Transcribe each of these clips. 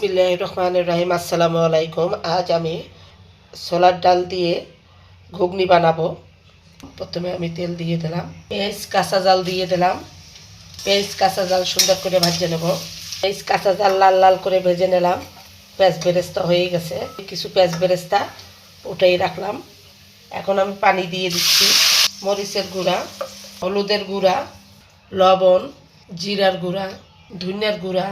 বিসমিল্লাহির রহমানির রহিম। আসসালামু আলাইকুম। আজ আমি ছোলার ডাল দিয়ে ঘুগনি বানাবো। প্রথমে আমি তেল দিয়ে দিলাম, পেঁয়াজ কাঁচা জাল দিয়ে দিলাম। পেঁয়াজ কাঁচা জাল সুন্দর করে ভেজে নেব। পেঁয়াজ কাঁচা জাল লাল লাল করে ভেজে নিলাম। পেঁয়াজ বেরেস্তা হয়ে গেছে, কিছু পেঁয়াজ বেরেস্তা উঠেই রাখলাম। এখন আমি পানি দিয়ে দিচ্ছি। মরিচের গুঁড়া, হলুদের গুঁড়া, লবণ, জিরার গুঁড়া, ধনিয়ার গুঁড়া,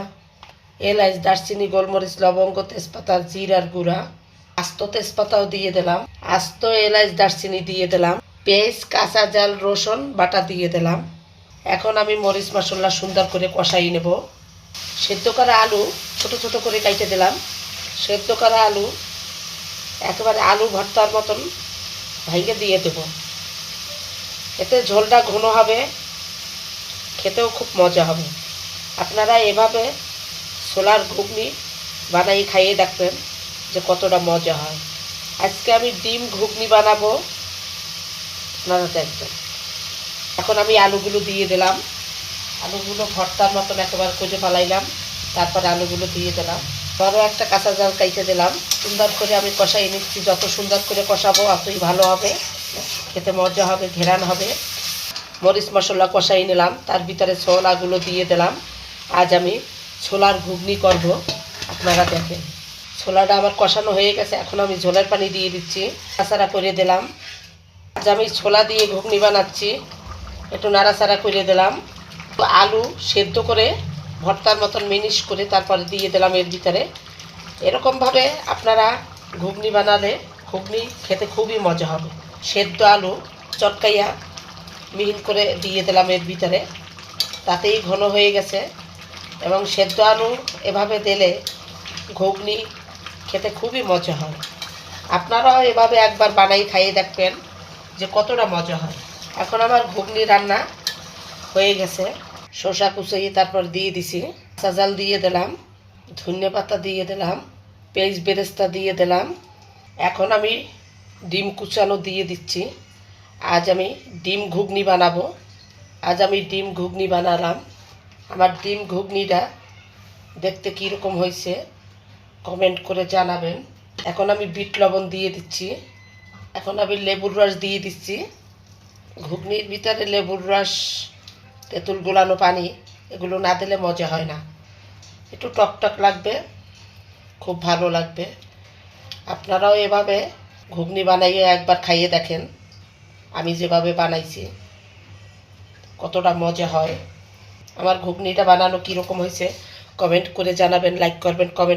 এলাচ, দারচিনি, গোলমরিচ, লবঙ্গ, তেজপাতা, জিরার গুঁড়া, আস্ত তেজপাতাও দিয়ে দিলাম, আস্ত এলাচ, দারচিনি দিয়ে দিলাম, পেঁয়াজ কাঁচা জাল রসুন বাটা দিয়ে দিলাম। এখন আমি মরিচ মশলা সুন্দর করে কষাই নেব। সেদ্ধ করা আলু ছোট ছোট করে কাটে দিলাম। সেদ্ধ করা আলু একেবারে আলু ভর্তার মতন ভেঙে দিয়ে দেব। এতে ঝোলটা ঘন হবে, খেতেও খুব মজা হবে। আপনারা এভাবে ছোলার ঘুগনি বানাই খাইয়ে দেখবেন যে কতটা মজা হয়। আজকে আমি ডিম ঘুগনি বানাবো, আপনারা দেখবেন। এখন আমি আলুগুলো দিয়ে দিলাম। আলুগুলো ভর্তার মতন একেবারে করে পালাইলাম। তারপরে আলুগুলো দিয়ে দিলাম। বড় একটা কাঁচা জাল কাইটে দিলাম। সুন্দর করে আমি কষাই নিচ্ছি। যত সুন্দর করে কষাবো অতই ভালো হবে, খেতে মজা হবে, ঘেরান হবে। মরিচ মশলা কষাই নিলাম, তার ভিতরে ছোলাগুলো দিয়ে দিলাম। আজ আমি ছোলার ঘুগনি করব, আপনারা দেখেন। ছোলাটা আমার কষানো হয়ে গেছে, এখন আমি ঝোলের পানি দিয়ে দিচ্ছি। নাড়াচাড়া করে দিলাম। আজ আমি ছোলা দিয়ে ঘুগনি বানাচ্ছি, একটু নাড়াচাড়া করে দিলাম। আলু সেদ্ধ করে ভর্তার মতন মিনিশ করে তারপরে দিয়ে দিলাম এর ভিতরে। এরকমভাবে আপনারা ঘুগনি বানালে ঘুগনি খেতে খুবই মজা হবে। সেদ্ধ আলু চটকাইয়া মিহিন করে দিয়ে দিলাম এর ভিতরে, তাতেই ঘন হয়ে গেছে। এবং সেদ্ধ আলু এভাবে দিলে ঘুগনি খেতে খুবই মজা হয়। আপনারাও এভাবে একবার বানাই খাইয়ে দেখবেন যে কতটা মজা হয়। এখন আমার ঘুগনি রান্না হয়ে গেছে। শসা কুচিয়ে তারপর দিয়ে দিছি, কাঁচা জাল দিয়ে দিলাম, ধনিয়া পাতা দিয়ে দিলাম, পেঁয়াজ বেরেস্তা দিয়ে দিলাম। এখন আমি ডিম কুচানো দিয়ে দিচ্ছি। আজ আমি ডিম ঘুগনি বানাবো। আজ আমি ডিম ঘুগনি বানালাম। আমার ডিম ঘুগনিটা দেখতে কীরকম হয়েছে কমেন্ট করে জানাবেন। এখন আমি বিট লবণ দিয়ে দিচ্ছি। এখন আমি লেবুর রস দিয়ে দিচ্ছি। ঘুগনির ভিতরে লেবুর রস, তেঁতুল গোলানো পানি এগুলো না দিলে মজা হয় না। একটু টক টক লাগবে, খুব ভালো লাগবে। আপনারাও এভাবে ঘুগনি বানাইয়ে একবার খাইয়ে দেখেন আমি যেভাবে বানাইছি কতটা মজা হয়। আমার ঘুগনিটা বানানো কীরকম হয়েছে কমেন্ট করে জানাবেন, লাইক করবেন, কমেন্ট